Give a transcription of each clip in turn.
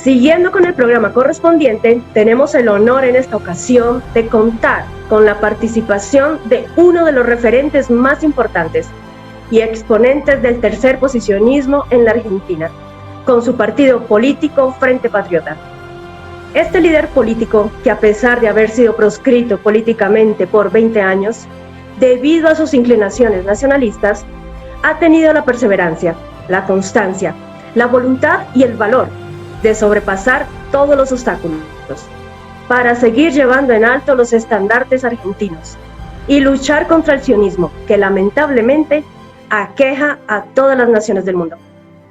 Siguiendo con el programa correspondiente, tenemos el honor en esta ocasión de contar con la participación de uno de los referentes más importantes y exponentes del tercer posicionismo en la Argentina, con su partido político Frente Patriota. Este líder político, que a pesar de haber sido proscrito políticamente por 20 años, debido a sus inclinaciones nacionalistas, ha tenido la perseverancia, la constancia, la voluntad y el valor de sobrepasar todos los obstáculos para seguir llevando en alto los estandartes argentinos y luchar contra el sionismo que lamentablemente aqueja a todas las naciones del mundo.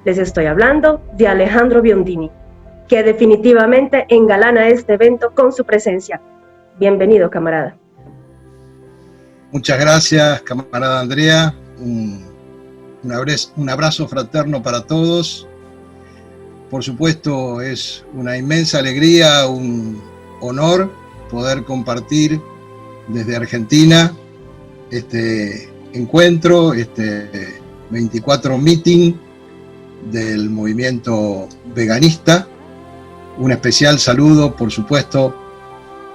Les estoy hablando de Alejandro Biondini, que definitivamente engalana este evento con su presencia. Bienvenido, camarada. Muchas gracias, camarada Andrea. Un abrazo fraterno para todos. Por supuesto, es una inmensa alegría, un honor poder compartir desde Argentina este encuentro, este 24 meeting del movimiento veganista. Un especial saludo, por supuesto,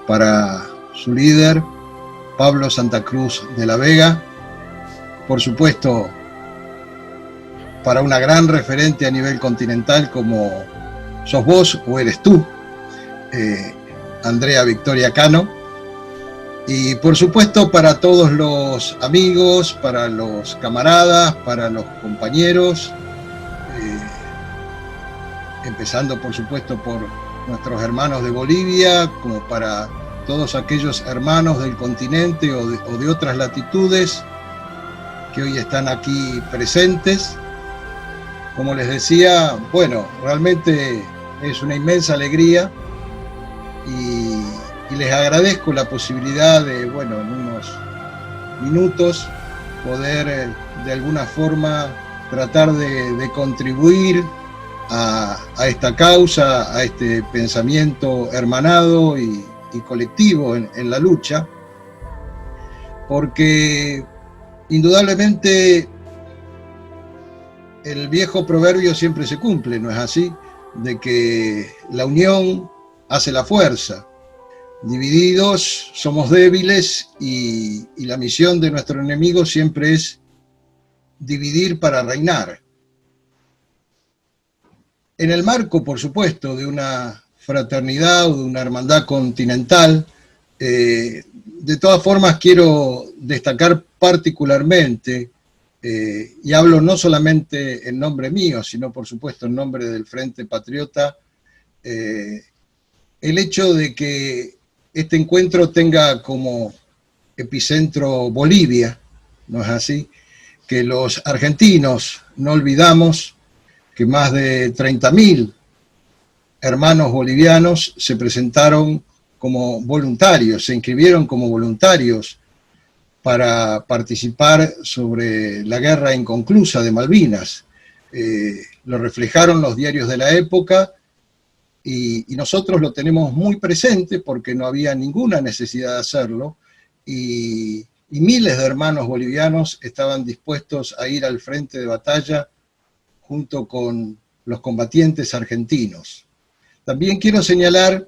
para su líder, Pablo Santa Cruz de la Vega. Por supuesto, para una gran referente a nivel continental como sos vos o eres tú, Andrea Victoria Cano. Y por supuesto para todos los amigos, para los camaradas, para los compañeros, empezando por supuesto por nuestros hermanos de Bolivia, como para todos aquellos hermanos del continente o de otras latitudes que hoy están aquí presentes. Como les decía, bueno, realmente es una inmensa alegría y les agradezco la posibilidad de, bueno, en unos minutos poder de alguna forma tratar de contribuir a esta causa, a este pensamiento hermanado y colectivo en la lucha, porque indudablemente el viejo proverbio siempre se cumple, ¿no es así? De que la unión hace la fuerza. Divididos somos débiles y la misión de nuestro enemigo siempre es dividir para reinar. En el marco, por supuesto, de una fraternidad o de una hermandad continental, de todas formas quiero destacar particularmente, y hablo no solamente en nombre mío, sino por supuesto en nombre del Frente Patriota, el hecho de que este encuentro tenga como epicentro Bolivia, ¿no es así? Que los argentinos no olvidamos que más de 30.000 hermanos bolivianos se presentaron como voluntarios, se inscribieron como voluntarios para participar sobre la guerra inconclusa de Malvinas. Lo reflejaron los diarios de la época y nosotros lo tenemos muy presente porque no había ninguna necesidad de hacerlo y miles de hermanos bolivianos estaban dispuestos a ir al frente de batalla junto con los combatientes argentinos. También quiero señalar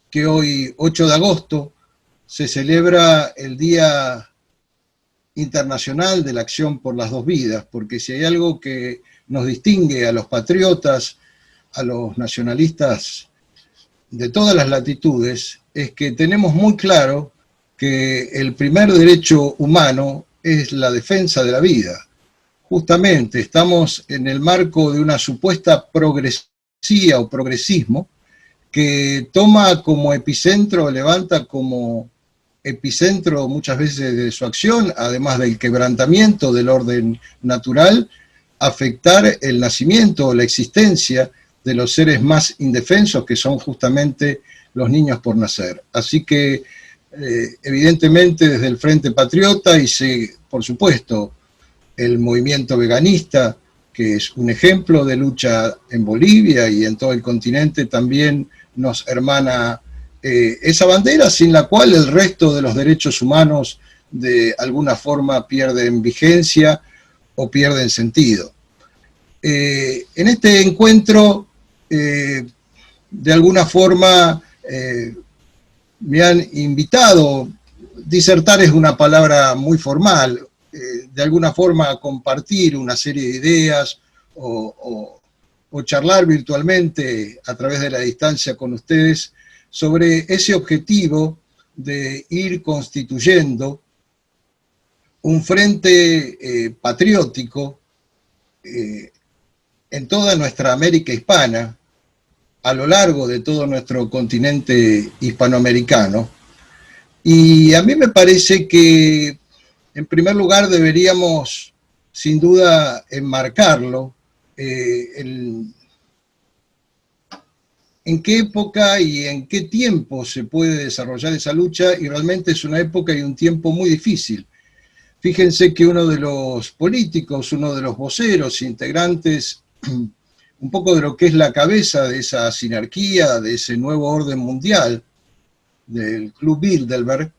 que hoy, 8 de agosto, se celebra el Día Internacional de la Acción por las Dos Vidas, porque si hay algo que nos distingue a los patriotas, a los nacionalistas de todas las latitudes, es que tenemos muy claro que el primer derecho humano es la defensa de la vida. Justamente estamos en el marco de una supuesta progresía o progresismo que toma como epicentro, levanta como epicentro muchas veces de su acción, además del quebrantamiento del orden natural, afectar el nacimiento o la existencia de los seres más indefensos, que son justamente los niños por nacer. Así que, evidentemente, desde el Frente Patriota y, por supuesto, el movimiento veganista, que es un ejemplo de lucha en Bolivia y en todo el continente, también nos hermana esa bandera sin la cual el resto de los derechos humanos de alguna forma pierden vigencia o pierden sentido. En este encuentro de alguna forma me han invitado, disertar es una palabra muy formal, de alguna forma a compartir una serie de ideas o charlar virtualmente a través de la distancia con ustedes sobre ese objetivo de ir constituyendo un frente patriótico en toda nuestra América hispana, a lo largo de todo nuestro continente hispanoamericano. Y a mí me parece que, en primer lugar, deberíamos, sin duda, enmarcarlo en qué época y en qué tiempo se puede desarrollar esa lucha, y realmente es una época y un tiempo muy difícil. Fíjense que uno de los políticos, uno de los voceros, integrantes un poco de lo que es la cabeza de esa sinarquía, de ese nuevo orden mundial, del Club Bilderberg,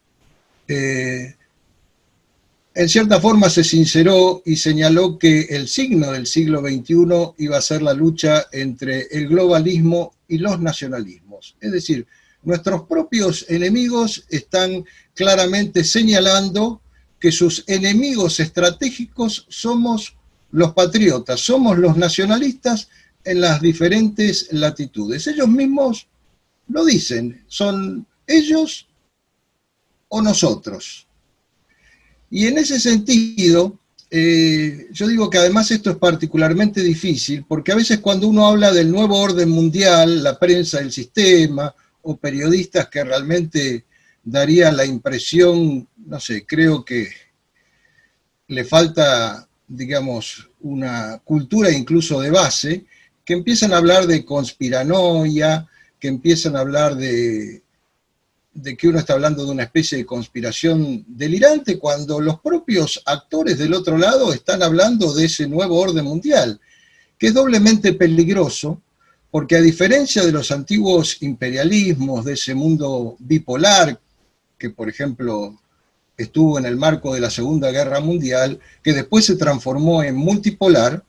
en cierta forma se sinceró y señaló que el signo del siglo XXI iba a ser la lucha entre el globalismo y los nacionalismos. Es decir, nuestros propios enemigos están claramente señalando que sus enemigos estratégicos somos los patriotas, somos los nacionalistas en las diferentes latitudes. Ellos mismos lo dicen, son ellos o nosotros. Y en ese sentido, yo digo que además esto es particularmente difícil, porque a veces cuando uno habla del nuevo orden mundial, la prensa del sistema, o periodistas que realmente darían la impresión, no sé, creo que le falta, digamos, una cultura incluso de base, que empiezan a hablar de conspiranoia, que empiezan a hablar de que uno está hablando de una especie de conspiración delirante, cuando los propios actores del otro lado están hablando de ese nuevo orden mundial, que es doblemente peligroso, porque a diferencia de los antiguos imperialismos, de ese mundo bipolar, que por ejemplo estuvo en el marco de la Segunda Guerra Mundial, que después se transformó en multipolar,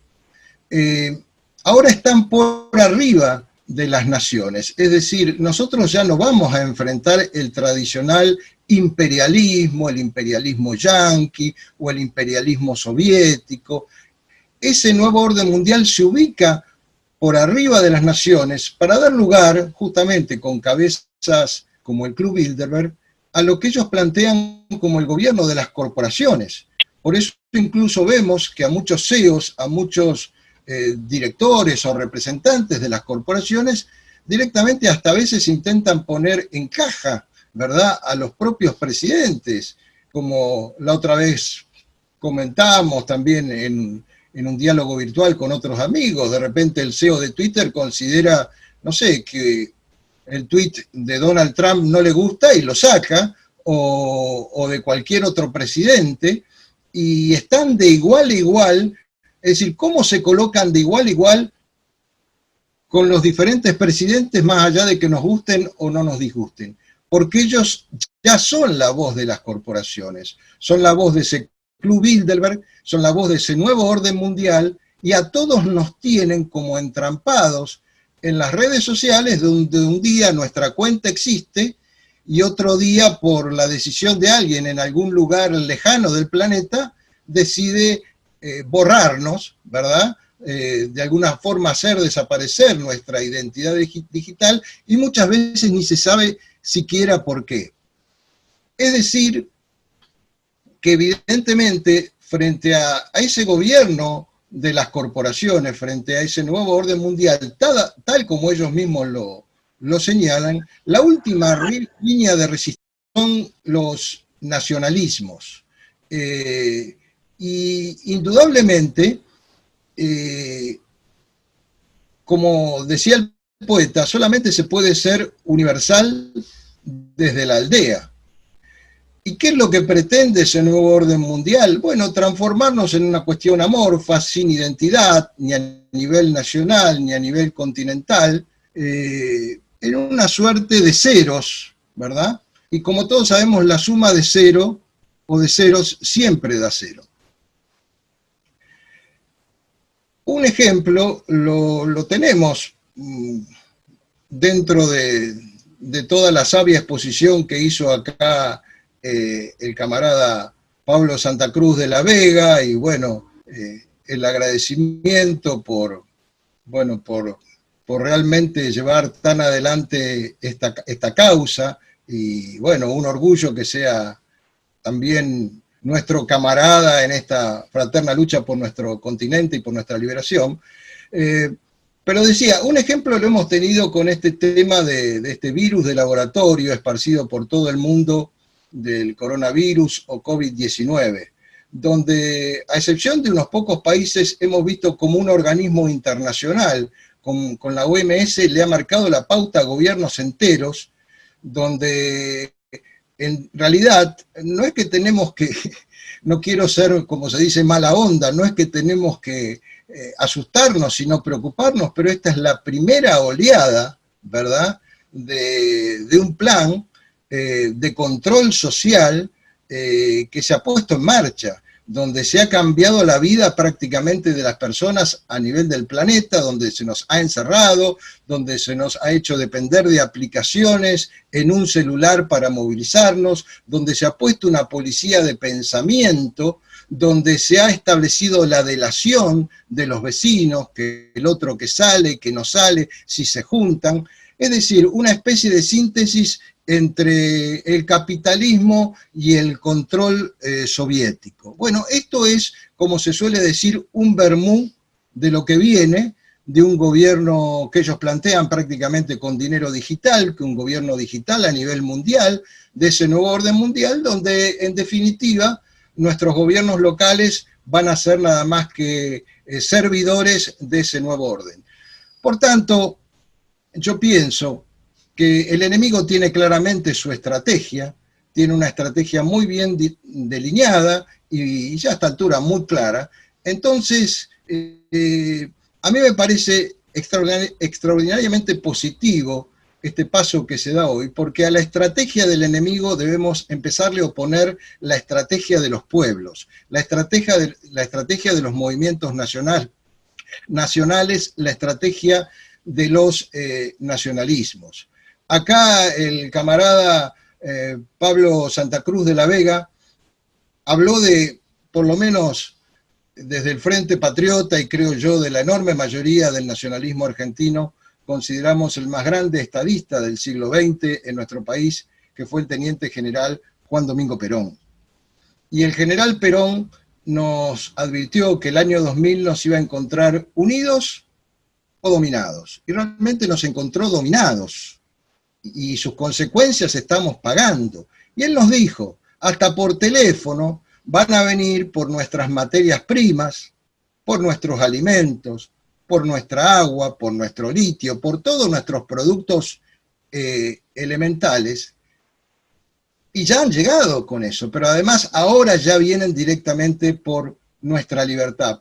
ahora están por arriba de las naciones. Es decir, nosotros ya no vamos a enfrentar el tradicional imperialismo, el imperialismo yanqui o el imperialismo soviético. Ese nuevo orden mundial se ubica por arriba de las naciones para dar lugar, justamente con cabezas como el Club Bilderberg, a lo que ellos plantean como el gobierno de las corporaciones. Por eso incluso vemos que a muchos CEOs, a muchos directores o representantes de las corporaciones, directamente hasta a veces intentan poner en caja, ¿verdad?, a los propios presidentes, como la otra vez comentamos también en un diálogo virtual con otros amigos. De repente el CEO de Twitter considera, no sé, que el tweet de Donald Trump no le gusta y lo saca, o de cualquier otro presidente, y están de igual a igual. Es decir, cómo se colocan de igual a igual con los diferentes presidentes, más allá de que nos gusten o no nos disgusten. Porque ellos ya son la voz de las corporaciones, son la voz de ese Club Bilderberg, son la voz de ese nuevo orden mundial, y a todos nos tienen como entrampados en las redes sociales, donde un día nuestra cuenta existe y otro día, por la decisión de alguien en algún lugar lejano del planeta, decide borrarnos, ¿verdad? De alguna forma hacer desaparecer nuestra identidad digital, y muchas veces ni se sabe siquiera por qué. Es decir, que evidentemente frente a ese gobierno de las corporaciones, frente a ese nuevo orden mundial, tal como ellos mismos lo señalan, la última línea de resistencia son los nacionalismos. Y indudablemente, como decía el poeta, solamente se puede ser universal desde la aldea. ¿Y qué es lo que pretende ese nuevo orden mundial? Bueno, transformarnos en una cuestión amorfa, sin identidad, ni a nivel nacional, ni a nivel continental, en una suerte de ceros, ¿verdad? Y como todos sabemos, la suma de cero o de ceros siempre da cero. Un ejemplo lo tenemos dentro de toda la sabia exposición que hizo acá el camarada Pablo Santa Cruz de la Vega, y bueno, el agradecimiento por realmente llevar tan adelante esta causa, y bueno, un orgullo que sea también nuestro camarada en esta fraterna lucha por nuestro continente y por nuestra liberación. Pero decía, un ejemplo lo hemos tenido con este tema de este virus de laboratorio esparcido por todo el mundo, del coronavirus o COVID-19, donde, a excepción de unos pocos países, hemos visto como un organismo internacional, con la OMS, le ha marcado la pauta a gobiernos enteros, donde en realidad no es que tenemos que, no quiero ser, como se dice, mala onda, no es que tenemos que asustarnos, sino preocuparnos, pero esta es la primera oleada, ¿verdad?, de un plan de control social que se ha puesto en marcha, donde se ha cambiado la vida prácticamente de las personas a nivel del planeta, donde se nos ha encerrado, donde se nos ha hecho depender de aplicaciones en un celular para movilizarnos, donde se ha puesto una policía de pensamiento, donde se ha establecido la delación de los vecinos, que el otro que sale, que no sale, si se juntan. Es decir, una especie de síntesis entre el capitalismo y el control soviético. Bueno, esto es, como se suele decir, un vermú de lo que viene de un gobierno que ellos plantean prácticamente con dinero digital, que un gobierno digital a nivel mundial, de ese nuevo orden mundial, donde en definitiva nuestros gobiernos locales van a ser nada más que servidores de ese nuevo orden. Por tanto, yo pienso que el enemigo tiene claramente su estrategia, tiene una estrategia muy bien delineada y ya a esta altura muy clara. Entonces, a mí me parece extraordinariamente positivo este paso que se da hoy, porque a la estrategia del enemigo debemos empezarle a oponer la estrategia de los pueblos, la estrategia de los movimientos nacionales, la estrategia de los nacionalismos. Acá el camarada Pablo Santa Cruz de la Vega habló de, por lo menos desde el Frente Patriota, y creo yo de la enorme mayoría del nacionalismo argentino, consideramos el más grande estadista del siglo XX en nuestro país, que fue el teniente general Juan Domingo Perón. Y el general Perón nos advirtió que el año 2000 nos iba a encontrar unidos o dominados. Y realmente nos encontró dominados. Y sus consecuencias estamos pagando. Y él nos dijo, hasta por teléfono van a venir por nuestras materias primas, por nuestros alimentos, por nuestra agua, por nuestro litio, por todos nuestros productos elementales, y ya han llegado con eso, pero además ahora ya vienen directamente por nuestra libertad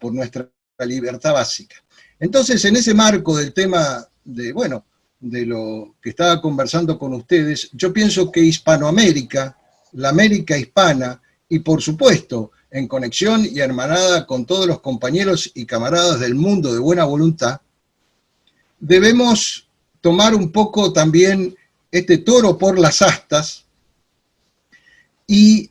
básica. Entonces, en ese marco del tema de lo que estaba conversando con ustedes, yo pienso que Hispanoamérica, la América hispana, y por supuesto, en conexión y hermanada con todos los compañeros y camaradas del mundo de buena voluntad, debemos tomar un poco también este toro por las astas y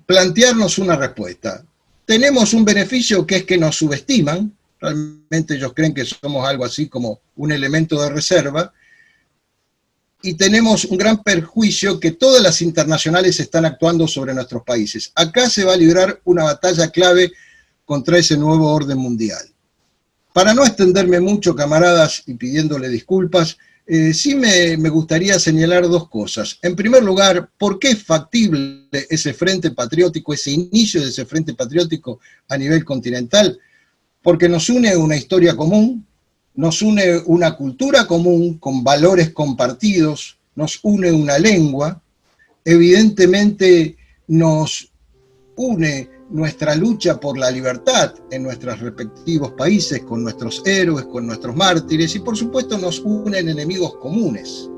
plantearnos una respuesta. Tenemos un beneficio, que es que nos subestiman, realmente ellos creen que somos algo así como un elemento de reserva, y tenemos un gran perjuicio, que todas las internacionales están actuando sobre nuestros países. Acá se va a librar una batalla clave contra ese nuevo orden mundial. Para no extenderme mucho, camaradas, y pidiéndole disculpas, sí me gustaría señalar dos cosas. En primer lugar, ¿por qué es factible ese frente patriótico, ese inicio de ese frente patriótico a nivel continental? Porque nos une una historia común, nos une una cultura común con valores compartidos, nos une una lengua, evidentemente nos une nuestra lucha por la libertad en nuestros respectivos países, con nuestros héroes, con nuestros mártires, y por supuesto nos unen enemigos comunes.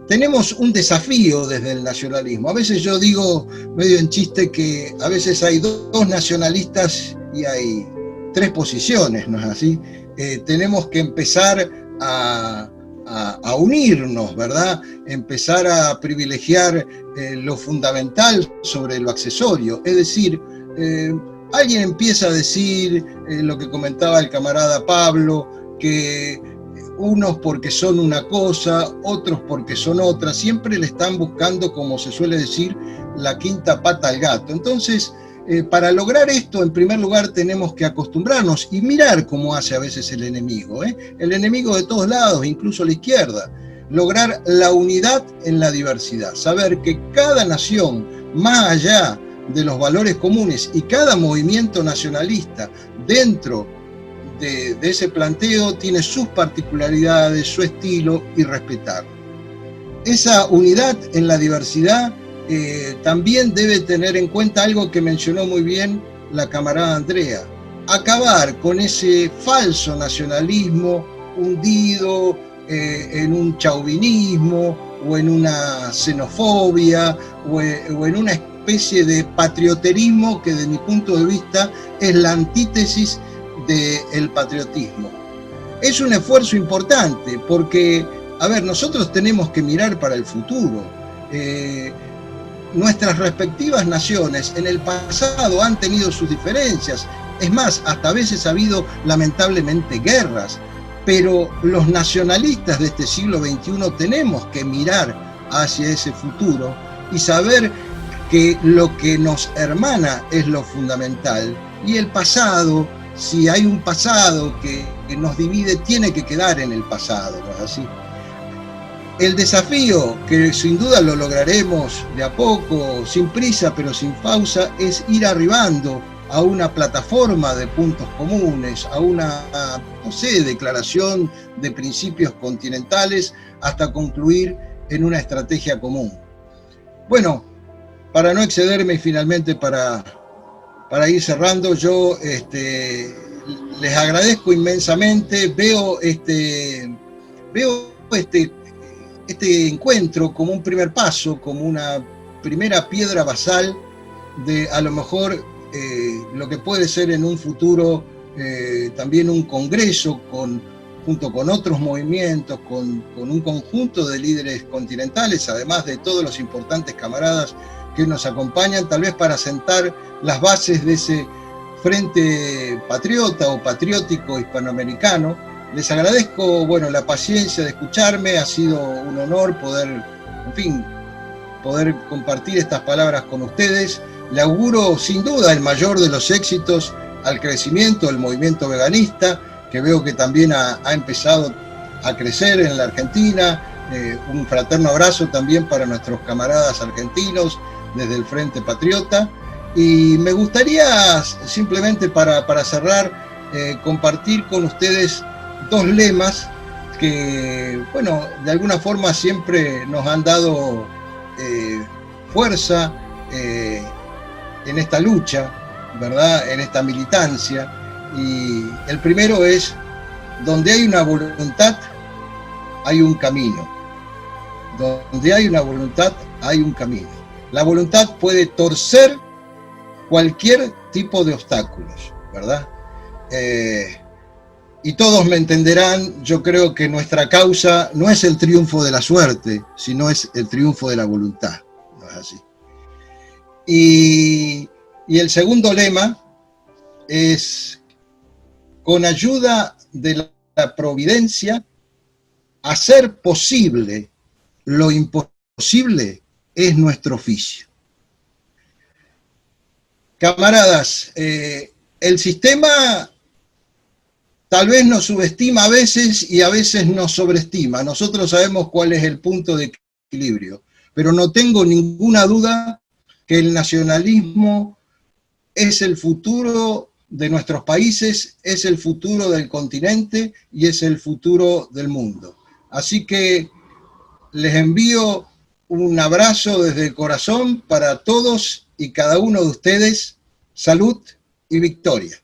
Tenemos un desafío desde el nacionalismo. A veces yo digo, medio en chiste, que a veces hay dos nacionalistas y hay tres posiciones, ¿no es así? tenemos que empezar a unirnos, ¿verdad? Empezar a privilegiar lo fundamental sobre lo accesorio. Es decir, alguien empieza a decir lo que comentaba el camarada Pablo, que unos porque son una cosa, otros porque son otra, siempre le están buscando, como se suele decir, la quinta pata al gato. Entonces, para lograr esto, en primer lugar, tenemos que acostumbrarnos y mirar cómo hace a veces el enemigo, el enemigo de todos lados, incluso la izquierda. Lograr la unidad en la diversidad, saber que cada nación, más allá de los valores comunes, y cada movimiento nacionalista dentro de ese planteo tiene sus particularidades, su estilo, y respetarlo. Esa unidad en la diversidad también debe tener en cuenta algo que mencionó muy bien la camarada Andrea: acabar con ese falso nacionalismo hundido en un chauvinismo o en una xenofobia o en una especie de patrioterismo que, de mi punto de vista, es la antítesis del patriotismo. Es un esfuerzo importante porque, a ver, nosotros tenemos que mirar para el futuro. Nuestras respectivas naciones en el pasado han tenido sus diferencias, es más, hasta a veces ha habido lamentablemente guerras, pero los nacionalistas de este siglo XXI tenemos que mirar hacia ese futuro y saber que lo que nos hermana es lo fundamental, y el pasado, si hay un pasado que nos divide, tiene que quedar en el pasado, ¿no es así? El desafío, que sin duda lo lograremos de a poco, sin prisa pero sin pausa, es ir arribando a una plataforma de puntos comunes, a una, no sé, declaración de principios continentales, hasta concluir en una estrategia común. Bueno, para no excederme y finalmente para ir cerrando, yo les agradezco inmensamente. Veo este encuentro como un primer paso, como una primera piedra basal de, a lo mejor, lo que puede ser en un futuro también un congreso junto con otros movimientos, con un conjunto de líderes continentales, además de todos los importantes camaradas que nos acompañan, tal vez para sentar las bases de ese frente patriota o patriótico hispanoamericano. Les agradezco, bueno, la paciencia de escucharme. Ha sido un honor poder compartir estas palabras con ustedes. Le auguro sin duda el mayor de los éxitos al crecimiento del movimiento veganista, que veo que también ha empezado a crecer en la Argentina. Un fraterno abrazo también para nuestros camaradas argentinos desde el Frente Patriota. Y me gustaría simplemente para cerrar compartir con ustedes dos lemas que, bueno, de alguna forma siempre nos han dado fuerza en esta lucha, ¿verdad?, en esta militancia. Y el primero es: donde hay una voluntad, hay un camino. Donde hay una voluntad, hay un camino. La voluntad puede torcer cualquier tipo de obstáculos, ¿verdad? Y todos me entenderán. Yo creo que nuestra causa no es el triunfo de la suerte, sino es el triunfo de la voluntad, ¿no es así? Y el segundo lema es: con ayuda de la providencia, hacer posible lo imposible es nuestro oficio. Camaradas, el sistema tal vez nos subestima a veces y a veces nos sobreestima. Nosotros sabemos cuál es el punto de equilibrio, pero no tengo ninguna duda que el nacionalismo es el futuro de nuestros países, es el futuro del continente y es el futuro del mundo. Así que les envío un abrazo desde el corazón para todos y cada uno de ustedes. Salud y victoria.